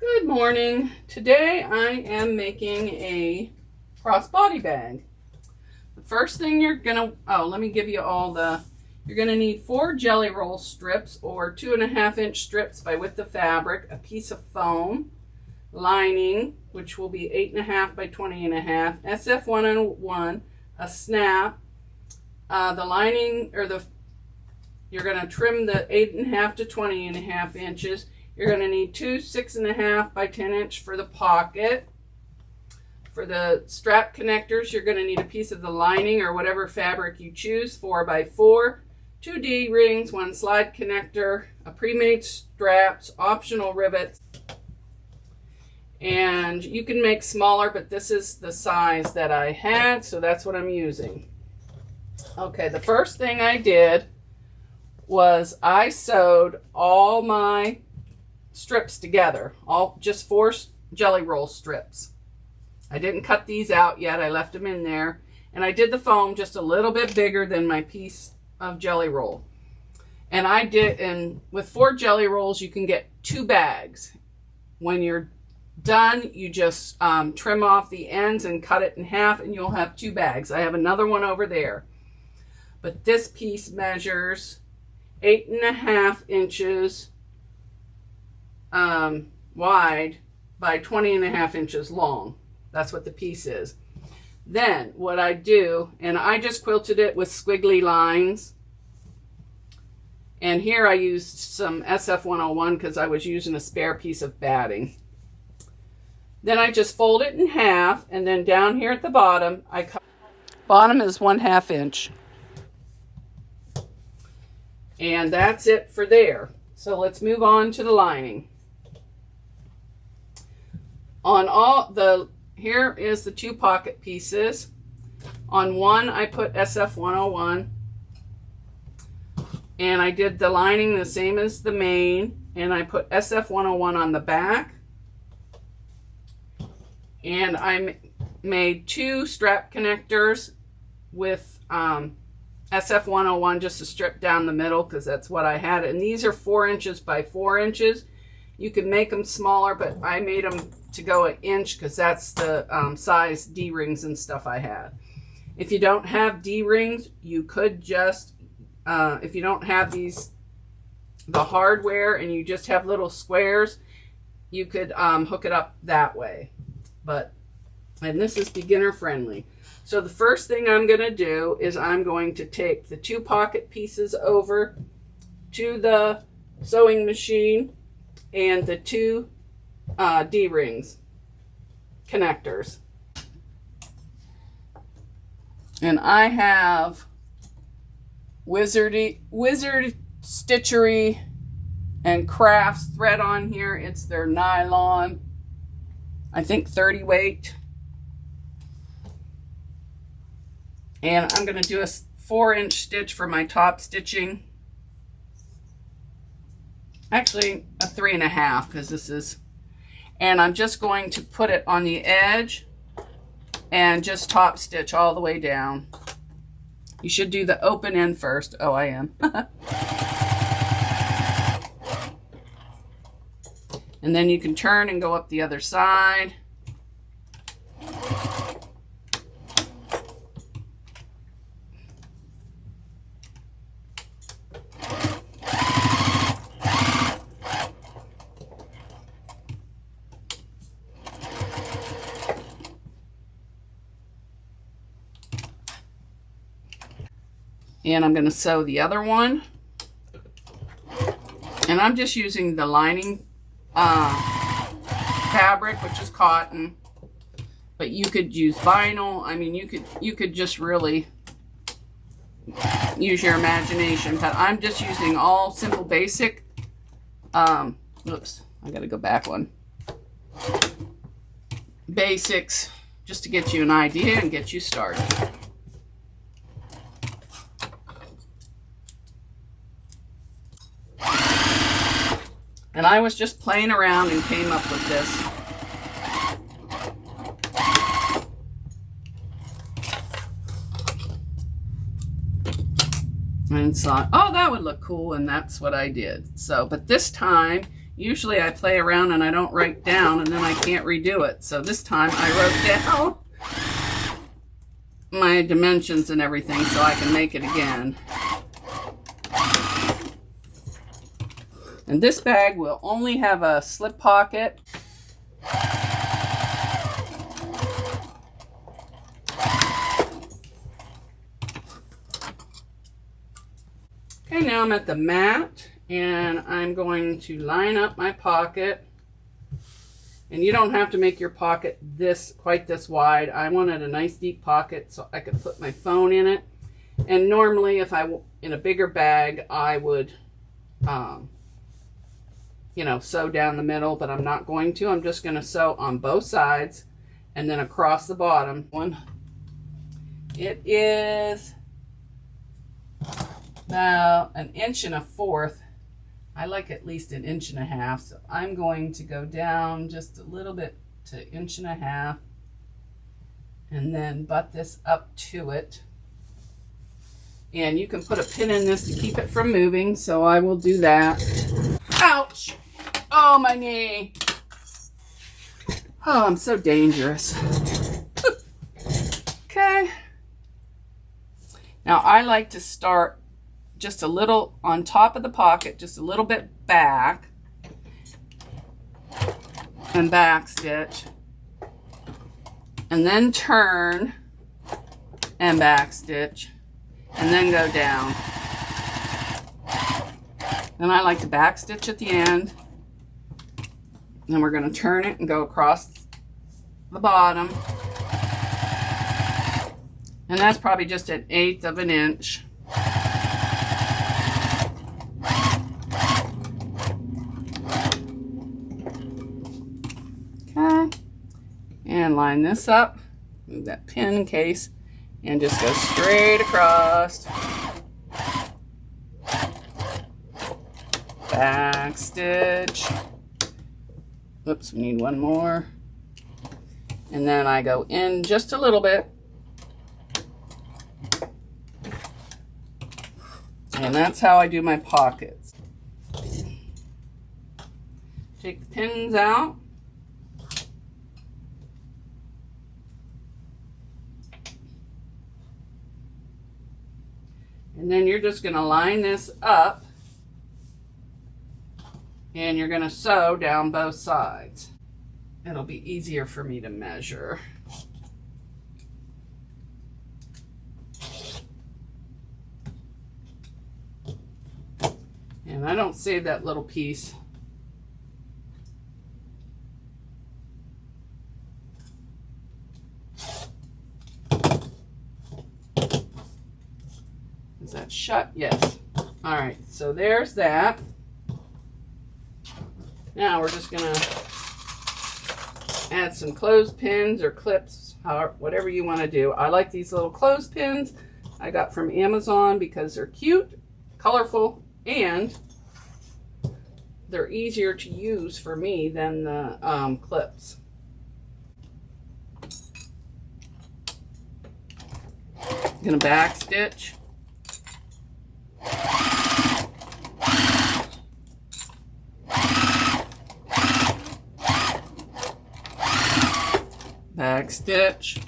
Good morning. Today I am making a crossbody bag. The first thing you're gonna, let me give you all you're gonna need 4 jelly roll strips or 2.5-inch strips by width of fabric, a piece of foam, lining, which will be 8.5 by 20.5, SF101, a snap, the lining, you're gonna trim the 8.5 to 20.5 inches. You're going to need 2 6.5 by 10-inch for the pocket. For the strap connectors, you're going to need a piece of the lining or whatever fabric you choose, 4 by 4, 2 D-rings, 1 slide connector, a pre-made straps, optional rivets. And you can make smaller, but this is the size that I had, so that's what I'm using. Okay, the first thing I did was I sewed all my strips together, just 4 jelly roll strips. I didn't cut these out yet, I left them in there, and I did the foam just a little bit bigger than my piece of jelly roll. And with 4 jelly rolls you can get 2 bags. When you're done, you just trim off the ends and cut it in half and you'll have 2 bags. I have another one over there, but this piece measures 8.5 inches wide by 20.5 inches long. That's what the piece is. Then what I do, and I just quilted it with squiggly lines, and here I used some SF101 because I was using a spare piece of batting. Then I just fold it in half, and then down here at the bottom, bottom is 1/2 inch. And that's it for there. So let's move on to the lining. Here is the 2 pocket pieces. On one I put SF101, and I did the lining the same as the main, and I put SF101 on the back, and I made 2 strap connectors with SF101 just to strip down the middle because that's what I had, and these are 4 inches by 4 inches. You can make them smaller, but I made them to go 1 inch because that's the size D-rings and stuff I had. If you don't have D-rings, you could just, if you don't have the hardware and you just have little squares, you could hook it up that way. And this is beginner friendly. So the first thing I'm going to do is I'm going to take the 2 pocket pieces over to the sewing machine and the 2 D-rings connectors. And I have Wizard Stitchery and Crafts thread on here. It's their nylon, I think 30 weight. And I'm going to do a 4-inch stitch for my top stitching. Actually, a 3.5 because this is, and I'm just going to put it on the edge and just top stitch all the way down. You should do the open end first. Oh, I am. And then you can turn and go up the other side. And I'm going to sew the other one. And I'm just using the lining fabric, which is cotton. But you could use vinyl. I mean, you could just really use your imagination. But I'm just using all simple basic. Oops, I got to go back one. Basics, just to get you an idea and get you started. And I was just playing around and came up with this. And thought, oh, that would look cool, and that's what I did. So, but this time Usually I play around and I don't write down and then I can't redo it. So this time I wrote down my dimensions and everything so I can make it again. And this bag will only have a slip pocket. Okay, now I'm at the mat and I'm going to line up my pocket. And you don't have to make your pocket quite this wide. I wanted a nice deep pocket so I could put my phone in it. And normally if in a bigger bag, I would, you know, sew down the middle, but I'm not going to. I'm just going to sew on both sides and then across the bottom. It is about 1.25 inches. I like at least 1.5 inches, so I'm going to go down just a little bit to 1.5 inches and then butt this up to it. And you can put a pin in this to keep it from moving, so I will do that. Ouch! Oh, my knee! Oh, I'm so dangerous. Okay. Now I like to start just a little on top of the pocket, just a little bit back, and back stitch, and then turn and back stitch, and then go down. Then I like to back stitch at the end. Then we're going to turn it and go across the bottom. And that's probably just 1/8 of an inch. Okay. And line this up. Move that pin in case. And just go straight across. Back stitch. Oops, we need one more. And then I go in just a little bit. And that's how I do my pockets. Take the pins out. And then you're just going to line this up. And you're going to sew down both sides. It'll be easier for me to measure. And I don't save that little piece. Is that shut? Yes. All right, so there's that. Now we're just gonna add some clothespins or clips, whatever you want to do. I like these little clothespins I got from Amazon because they're cute, colorful, and they're easier to use for me than the clips. I'm gonna back stitch. Back stitch.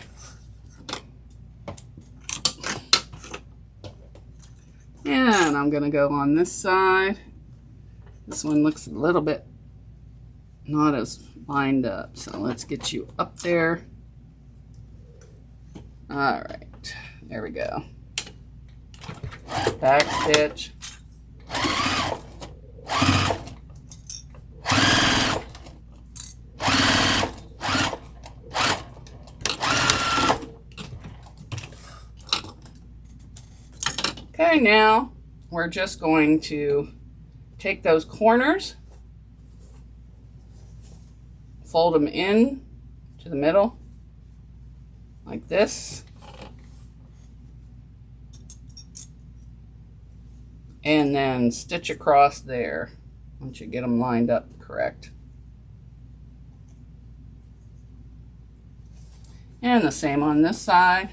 And I'm going to go on this side. This one looks a little bit not as lined up, so let's get you up there. All right, there we go. Back stitch. Okay, now we're just going to take those corners, fold them in to the middle like this, and then stitch across there once you get them lined up correct. And the same on this side.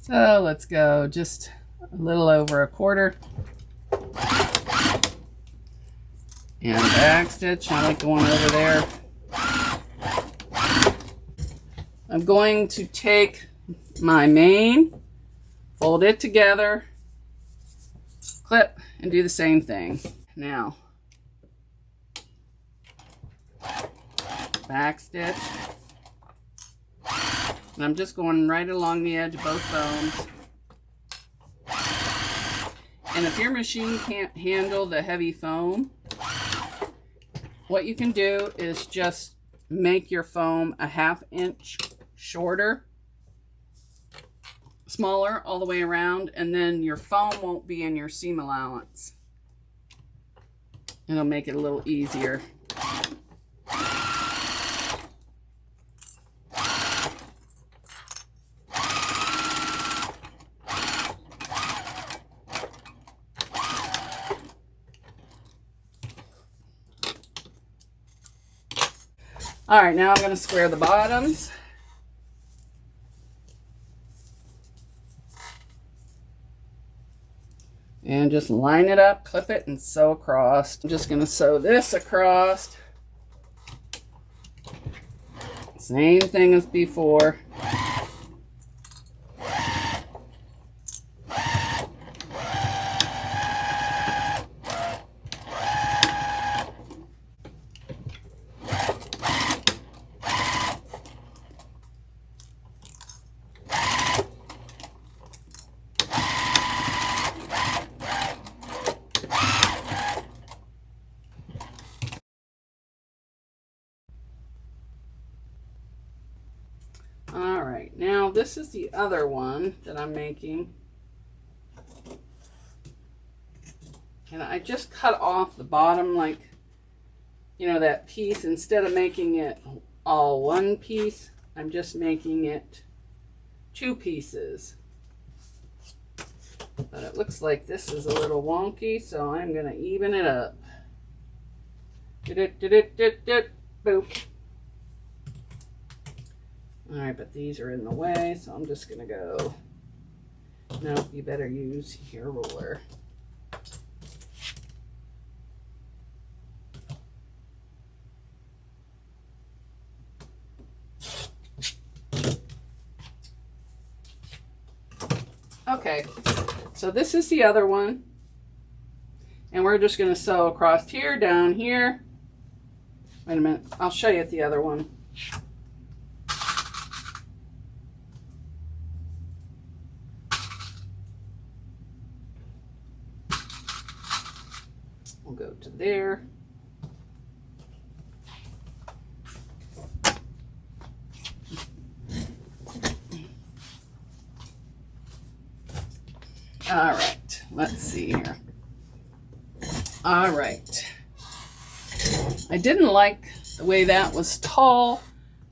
So let's go just a little over 1/4. And back stitch. I like going over there. I'm going to take my main, fold it together, clip, and do the same thing. Now, back stitch. And I'm just going right along the edge of both bones. And if your machine can't handle the heavy foam, what you can do is just make your foam a 1/2 inch shorter, smaller all the way around, and then your foam won't be in your seam allowance. It'll make it a little easier. All right, now I'm going to square the bottoms. And just line it up, clip it, and sew across. I'm just going to sew this across. Same thing as before. All right, now this is the other one that I'm making. And I just cut off the bottom, like, you know, that piece. Instead of making it all one piece, I'm just making it 2 pieces. But it looks like this is a little wonky, so I'm going to even it up. Boop. All right, but these are in the way, so I'm just going to go. No, you better use your ruler. Okay, so this is the other one. And we're just going to sew across here, down here. Wait a minute, I'll show you the other one. We'll go to there. All right, let's see here. All right. I didn't like the way that was tall,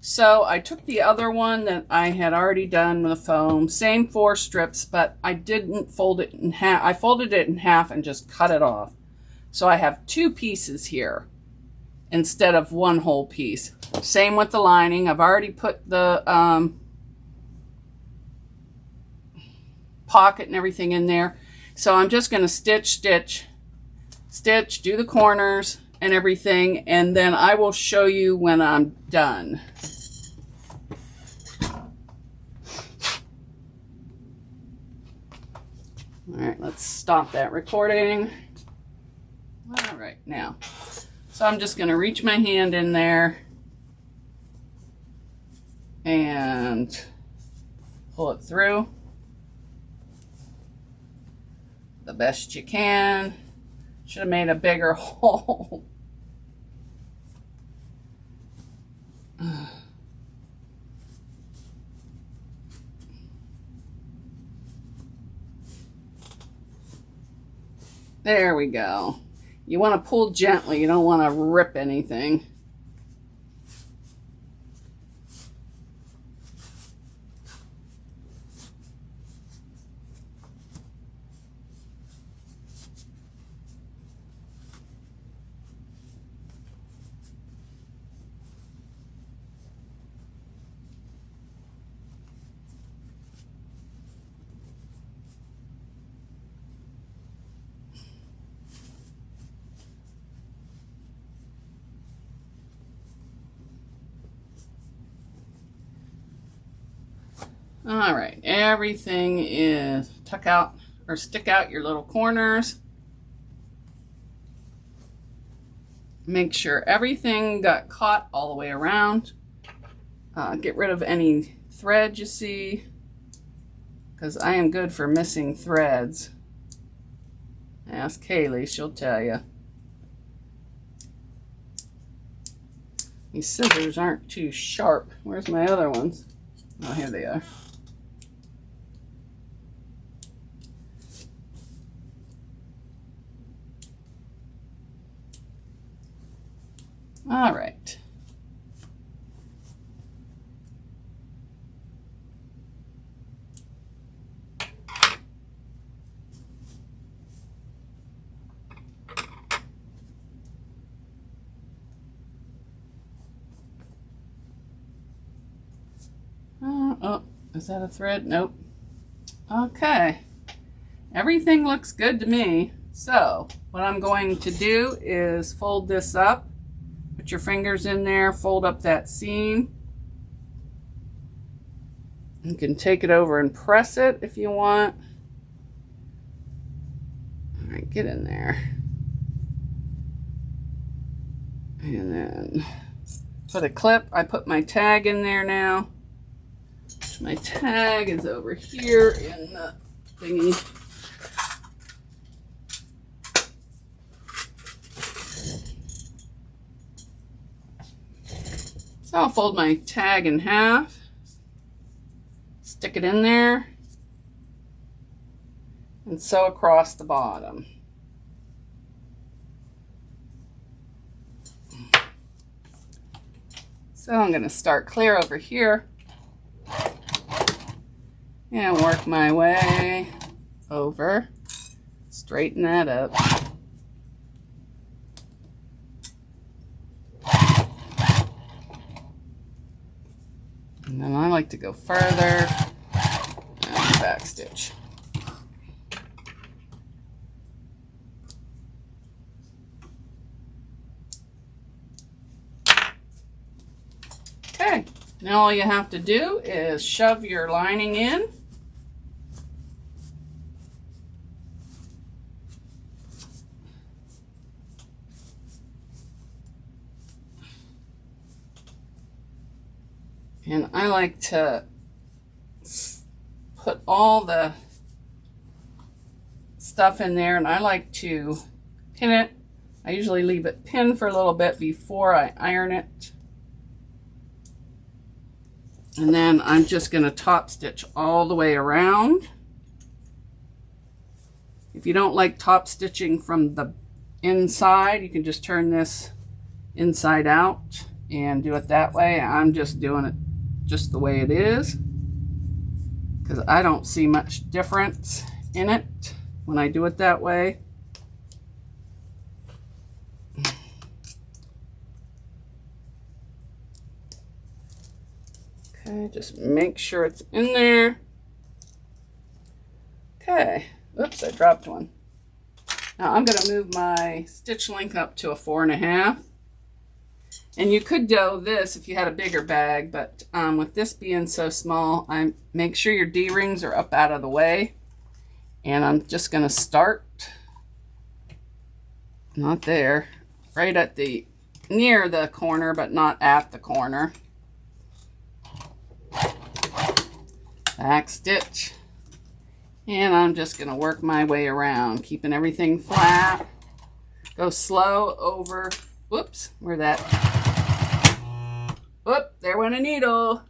so I took the other one that I had already done with the foam, same 4 strips, but I didn't fold it in half. I folded it in half and just cut it off. So I have 2 pieces here instead of 1 whole piece. Same with the lining. I've already put the pocket and everything in there. So I'm just going to stitch, do the corners and everything, and then I will show you when I'm done. All right, let's stop that recording. All right, now, so I'm just going to reach my hand in there and pull it through the best you can. Should have made a bigger hole. There we go. You want to pull gently. You don't want to rip anything. All right, everything is tuck out or stick out your little corners. Make sure everything got caught all the way around. Get rid of any thread you see, because I am good for missing threads. Ask Kaylee, she'll tell you. These scissors aren't too sharp. Where's my other ones? Oh, here they are. All right. Oh, is that a thread? Nope. Okay. Everything looks good to me. So what I'm going to do is fold this up. Put your fingers in there, fold up that seam. You can take it over and press it if you want. All right, get in there. And then put a clip. I put my tag in there now. My tag is over here in the thingy. So I'll fold my tag in half, stick it in there, and sew across the bottom. So I'm going to start clear over here and work my way over, straighten that up. And then I like to go further and back stitch. Okay, now all you have to do is shove your lining in. And I like to put all the stuff in there, and I like to pin it. I usually leave it pinned for a little bit before I iron it. And then I'm just going to top stitch all the way around. If you don't like top stitching from the inside, you can just turn this inside out and do it that way. I'm just doing it just the way it is, because I don't see much difference in it when I do it that way. Okay, just make sure it's in there. Okay, oops, I dropped one. Now I'm going to move my stitch length up to a 4.5. And you could do this if you had a bigger bag, but with this being so small, I make sure your D-rings are up out of the way. And I'm just going to start, not there, right at the, near the corner, but not at the corner. Back stitch. And I'm just going to work my way around, keeping everything flat. Go slow over, whoops, where that, whoop, there went a needle.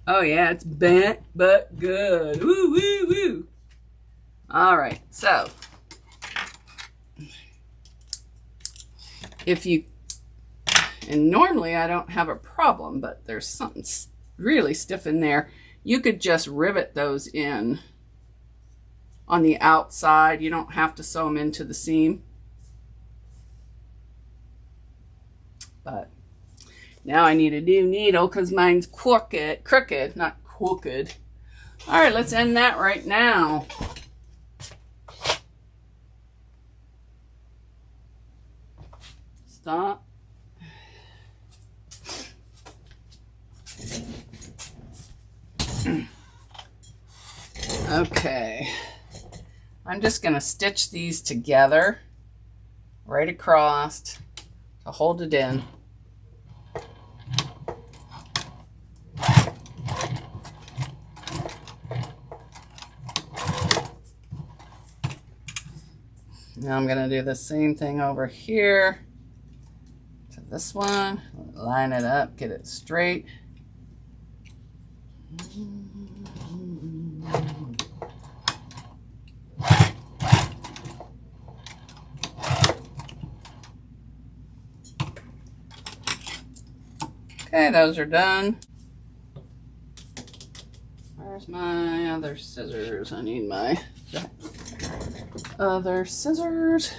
Oh yeah, it's bent but good. Woo, woo, woo. All right, so if you, and normally I don't have a problem, but there's something really stiff in there, you could just rivet those in on the outside. You don't have to sew them into the seam. But now I need a new needle because mine's crooked, not crooked. All right, let's end that right now. Stop. Okay, I'm just going to stitch these together right across to hold it in. Now I'm going to do the same thing over here to this one. Line it up, get it straight. Okay, those are done. Where's my other scissors? I need my other scissors.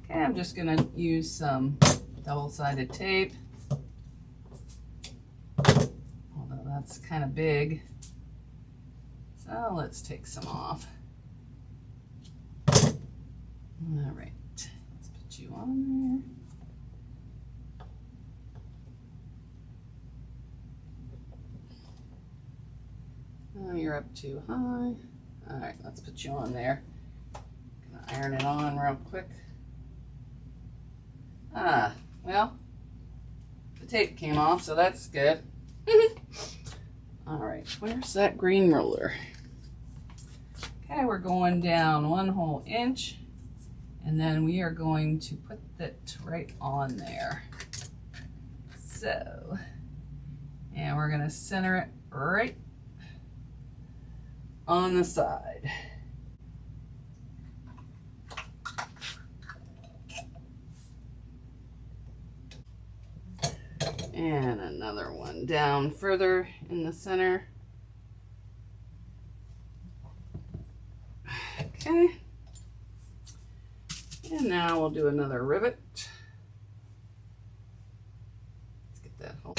Okay, I'm just gonna use some double-sided tape. Although that's kind of big. So let's take some off. All right, let's put you on there. Oh, you're up too high. All right, let's put you on there. Gonna iron it on real quick. Ah, well, the tape came off, so that's good. All right, where's that green roller? Okay, we're going down 1 whole inch, and then we are going to put that right on there. So, and we're gonna center it right on the side. And another one down further in the center. Okay. And now we'll do another rivet. Let's get that hole.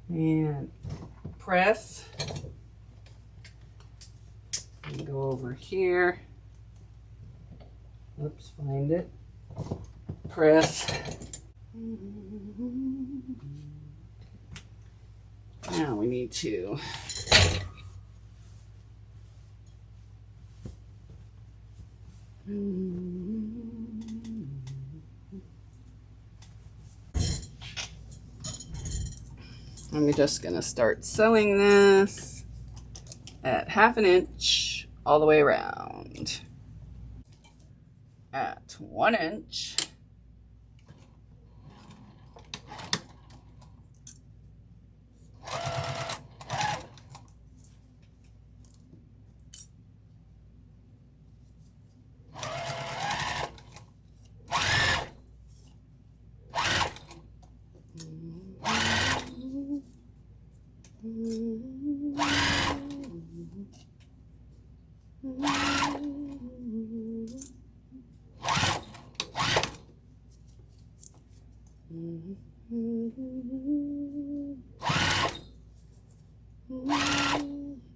And press. And go over here. Oops, find it. Press. Now we need to I'm just going to start sewing this at 1/2 inch all the way around. At 1 inch.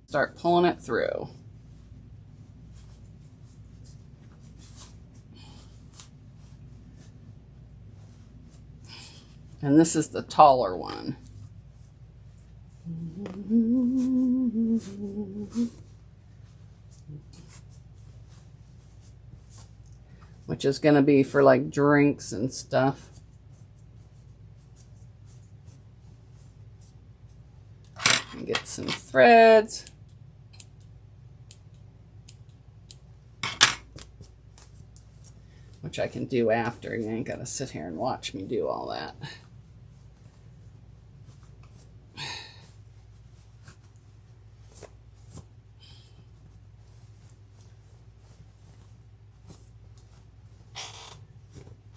Start pulling it through. And this is the taller one. Which is going to be for like drinks and stuff. And get some threads. Which I can do after. You ain't got to sit here and watch me do all that.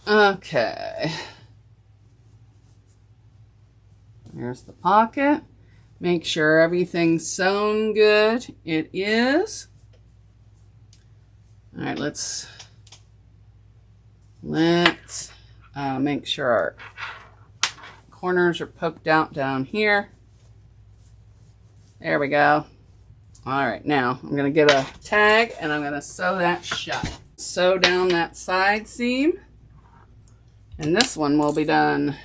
Okay. There's the pocket. Make sure everything's sewn good. It is. All right, let's make sure our corners are poked out down here. There we go. All right, now I'm going to get a tag and I'm going to sew that shut. Sew down that side seam. And this one will be done.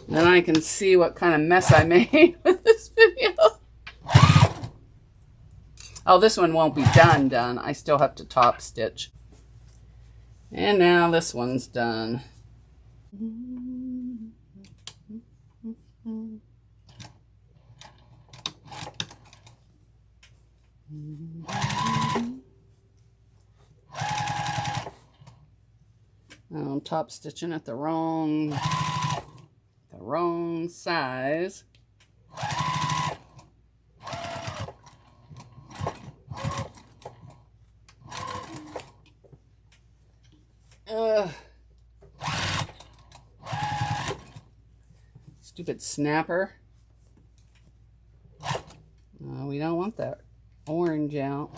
Then I can see what kind of mess I made with this video. Oh, this one won't be done. I still have to top stitch. And now this one's done. I'm top stitching at the wrong size. Stupid snapper. We don't want that orange out.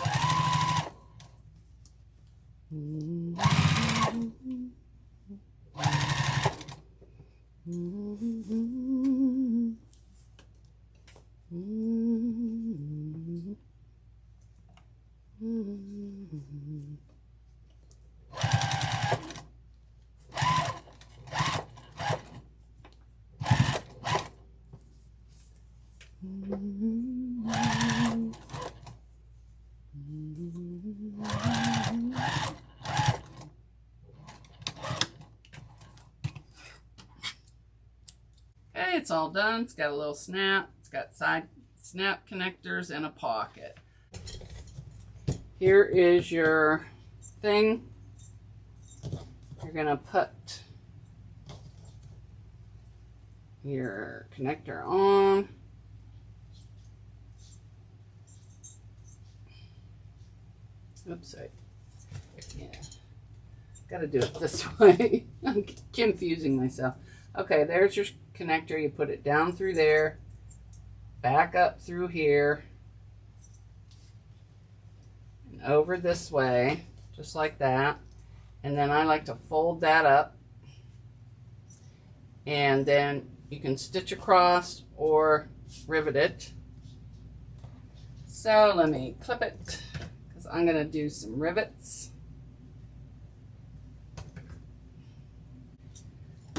Okay, it's all done. It's got a little snap. It's got side snap connectors and a pocket. Here is your thing. You're gonna put your connector on. Oops, yeah, gotta do it this way. I'm confusing myself. Okay, there's your connector. You put it down through there, back up through here, and over this way, just like that. And then I like to fold that up, and then you can stitch across or rivet it. So let me clip it, because I'm going to do some rivets.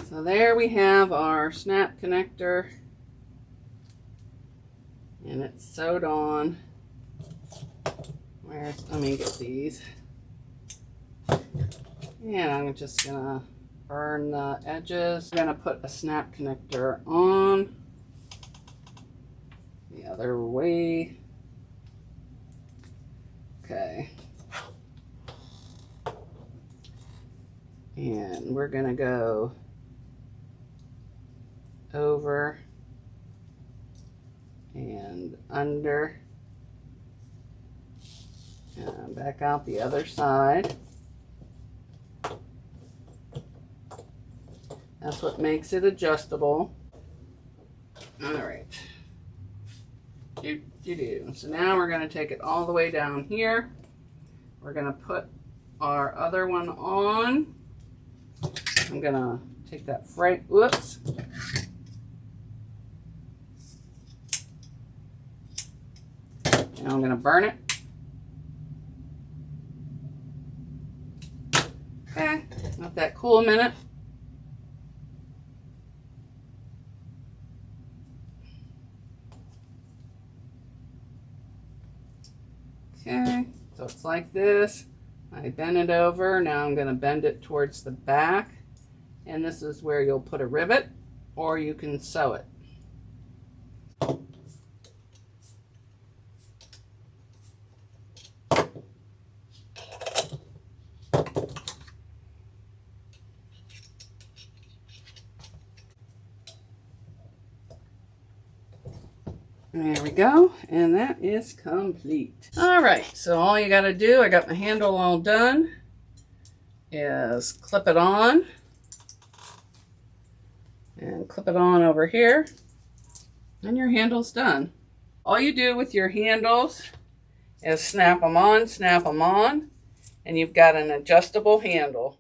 So there we have our snap connector, and it's sewed on. Let me get these. And I'm just gonna burn the edges. I'm gonna put a snap connector on the other way. Okay. And we're gonna go over and under and back out the other side. That's what makes it adjustable. All right. So now we're going to take it all the way down here. We're going to put our other one on. I'm going to take that frame. Whoops. Now I'm going to burn it. Okay. Let that cool a minute. Okay, so it's like this. I bend it over. Now I'm going to bend it towards the back. And this is where you'll put a rivet, or you can sew it. There we go, and that is complete. All right, so all you got to do, I got my handle all done, is clip it on, and clip it on over here, and your handle's done. All you do with your handles is snap them on, and you've got an adjustable handle.